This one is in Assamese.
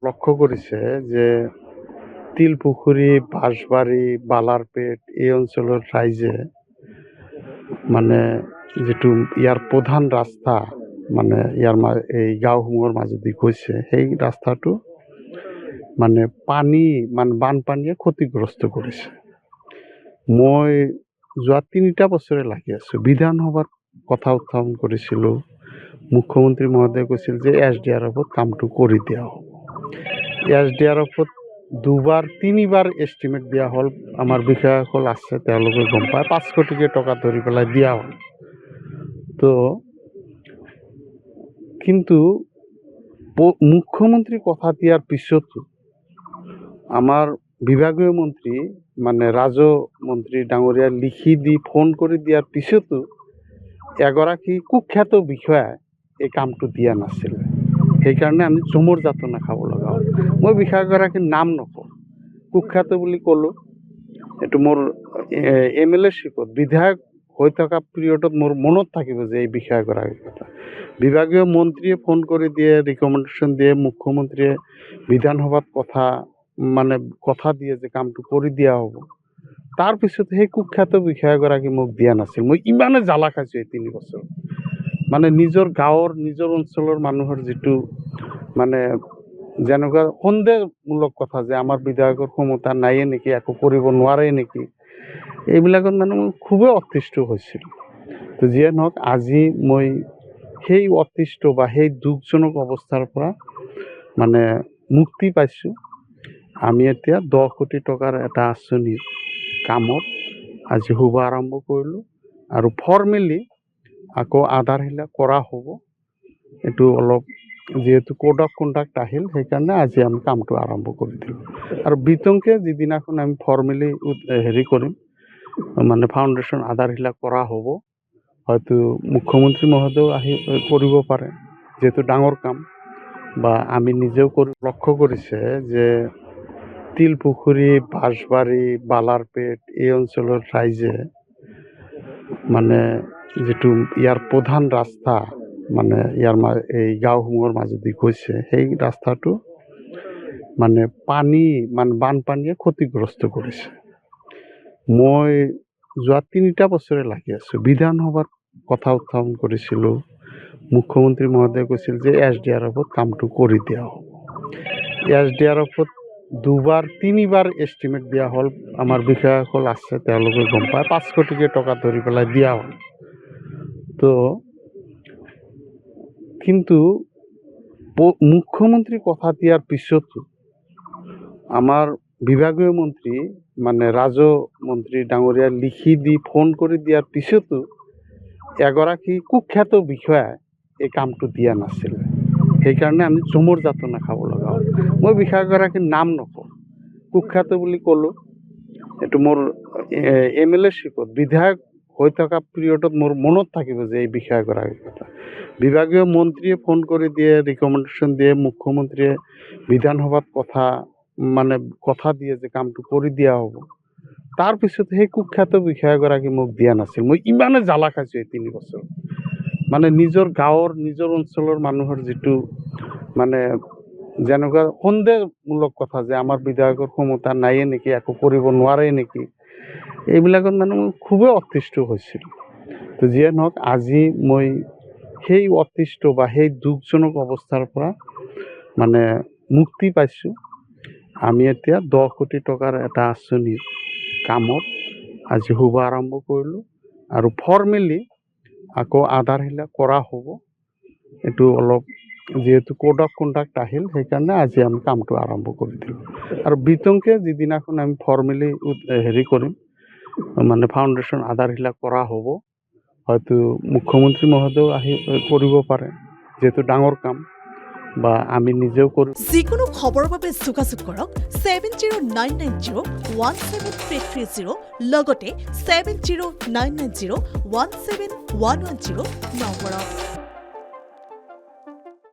লক্ষ্য কৰেছে যে তিলপুখুৰী, বাঁশবাৰী, বালাৰপেট এই অঞ্চলৰ ৰাইজে মানে যিটো ইয়াৰ প্ৰধান ৰাস্তা মানে ইয়াৰ এই গাঁওসমূহৰ মাজেদি গৈছে সেই ৰাস্তাটো মানে বানপানীয়ে ক্ষতিগ্ৰস্ত কৰিছে। মই যোৱা ৩টা বছৰে লাগি আছোঁ। বিধানসভাত কথা উত্থাপন কৰিছিলোঁ। মুখ্যমন্ত্ৰী মহোদয়ে কৈছিল যে SDRFত কামটো কৰি দিয়া হ'ব। SDRFত ২বাৰ ৩বাৰ এষ্টিমেট দিয়া হ'ল। আমাৰ বিষয়াসকল আছে, তেওঁলোকে গম পায় ৫ কোটি টকা ধৰি পেলাই দিয়া হ'ল। তো কিন্তু মুখ্যমন্ত্ৰী কথা দিয়াৰ পিছতো আমাৰ বিভাগীয় মন্ত্ৰী মানে ৰাজহ মন্ত্ৰী ডাঙৰীয়া লিখি দি ফোন কৰি দিয়াৰ পিছতো এগৰাকী কুখ্যাত বিষয়াই এই কামটো দিয়া নাছিলে। সেইকাৰণে আমি চমুৰ যাতনা খাব লগা হ'ল। মই বিষয়াগৰাকীৰ নাম নকওঁ, কুখ্যাত বুলি ক'লোঁ। এইটো মোৰ MLA-শ্বিপত বিধায়ক হৈ থকা পিৰিয়ডত মোৰ মনত থাকিব যে এই বিষয়াগৰাকীৰ কথা। বিভাগীয় মন্ত্ৰীয়ে ফোন কৰি দিয়ে, ৰিকমেণ্ডেশ্যন দিয়ে, মুখ্যমন্ত্ৰীয়ে বিধানসভাত কথা দিয়ে যে কামটো কৰি দিয়া হ'ব। তাৰপিছত সেই কুখ্যাত বিষয়াগৰাকী মোক দিয়া নাছিল। মই ইমানে জ্বালা খাইছোঁ এই ৩ বছৰ। মানে নিজৰ গাঁৱৰ, নিজৰ অঞ্চলৰ মানুহৰ যিটো মানে যেনেকুৱা সন্দেহমূলক কথা যে আমাৰ বিধায়কৰ ক্ষমতা নাইয়ে নেকি, একো কৰিব নোৱাৰে নেকি, এইবিলাকত মানে মই খুবেই অতিষ্ঠ হৈছিলোঁ। তো যিয়ে নহওক, আজি মই সেই অতিষ্ঠ বা সেই দুখজনক অৱস্থাৰ পৰা মানে মুক্তি পাইছোঁ। আমি এতিয়া 10 কোটি টকাৰ এটা আঁচনিৰ কামত আজি শুভ আৰম্ভ কৰিলোঁ আৰু ফৰ্মেলি আকৌ আধাৰশিলা কৰা হ'ব। এইটো অলপ যিহেতু কোড অফ কণ্ডাক্ট আহিল, সেইকাৰণে আজি আমি কামটো আৰম্ভ কৰি দিলোঁ। আৰু বিতংকে যিদিনাখন আমি ফৰ্মেলি কৰিম মানে ফাউণ্ডেশ্যন আধাৰশিলা কৰা হ'ব, হয়তো মুখ্যমন্ত্ৰী মহোদয়েও আহি কৰিব পাৰে, যিহেতু ডাঙৰ কাম, বা আমি নিজেও লক্ষ্য কৰিছে যে তিলপুখুৰী, বাঁশবাৰী, বালাৰপেট এই অঞ্চলৰ ৰাইজে মানে যিটো ইয়াৰ প্ৰধান ৰাস্তা মানে ইয়াৰ এই গাঁওসমূহৰ মাজেদি গৈছে সেই ৰাস্তাটো মানে বানপানীয়ে ক্ষতিগ্ৰস্ত কৰিছে। মই যোৱা ৩টা বছৰে লাগি আছোঁ। বিধানসভাত কথা উত্থাপন কৰিছিলোঁ। মুখ্যমন্ত্ৰী মহোদয়ে কৈছিল যে SDRFত কামটো কৰি দিয়া হ'ব। SDRFত ২বাৰ ৩বাৰ এষ্টিমেট দিয়া হ'ল। আমাৰ বিষয়াসকল আছে, তেওঁলোকে গম পায় ৫ কোটি টকা ধৰি পেলাই দিয়া হ'ল। তো কিন্তু মুখ্যমন্ত্ৰী কথা দিয়াৰ পিছতো আমাৰ বিভাগীয় মন্ত্ৰী মানে ৰাজহ মন্ত্ৰী ডাঙৰীয়া লিখি দি ফোন কৰি দিয়াৰ পিছতো এগৰাকী কুখ্যাত বিষয়াই এই কামটো দিয়া নাছিলে। সেইকাৰণে আমি চমুৰ যাতনা খাব লগা হ'ল। মই বিষয়াগৰাকীৰ নাম নকওঁ, কুখ্যাত বুলি ক'লোঁ। এইটো মোৰ MLA-শ্বিপত বিধায়ক হৈ থকা পিৰিয়ডত মোৰ মনত থাকিব যে এই বিষয়াগৰাকীৰ কথা। বিভাগীয় মন্ত্ৰীয়ে ফোন কৰি দিয়ে, ৰিকমেণ্ডেশ্যন দিয়ে, মুখ্যমন্ত্ৰীয়ে বিধানসভাত কথা দিয়ে যে কামটো কৰি দিয়া হ'ব। তাৰপিছত সেই কুখ্যাত বিষয়াগৰাকী মোক দিয়া নাছিল। মই ইমানে জ্বালা খাইছোঁ এই ৩ বছৰ। মানে নিজৰ গাঁৱৰ, নিজৰ অঞ্চলৰ মানুহৰ যিটো মানে যেনেকুৱা সন্দেহমূলক কথা যে আমাৰ বিধায়কৰ ক্ষমতা নাইয়ে নেকি, একো কৰিব নোৱাৰে নেকি, এইবিলাকত মানে মই খুবেই অতিষ্ঠ হৈছিলোঁ। তো যিয়ে নহওক, আজি মই সেই অতিষ্ঠ বা সেই দুখজনক অৱস্থাৰ পৰা মানে মুক্তি পাইছোঁ। আমি এতিয়া 10 কোটি টকাৰ এটা আঁচনিৰ কামত আজি শুভ আৰম্ভ কৰিলোঁ আৰু ফৰ্মেলি আকৌ আধাৰশিলা কৰা হ'ব। এইটো অলপ যিহেতু কোড অফ কণ্ডাক্ট আহিল, সেইকাৰণে আজি আমি কামটো আৰম্ভ কৰি দিলোঁ। আৰু বিতংকে যিদিনাখন আমি ফৰ্মেলি কৰিম মানে ফাউণ্ডেশ্যন আধাৰশিলা কৰা হ'ব, হয়তো মুখ্যমন্ত্ৰী মহোদয়েও আহি কৰিব পাৰে, যিহেতু ডাঙৰ কাম, বা আমি নিজেও যিকোনো খবৰৰ বাবে যোগাযোগ কৰক 7099017330 লগতে 7099017110 নম্বৰত।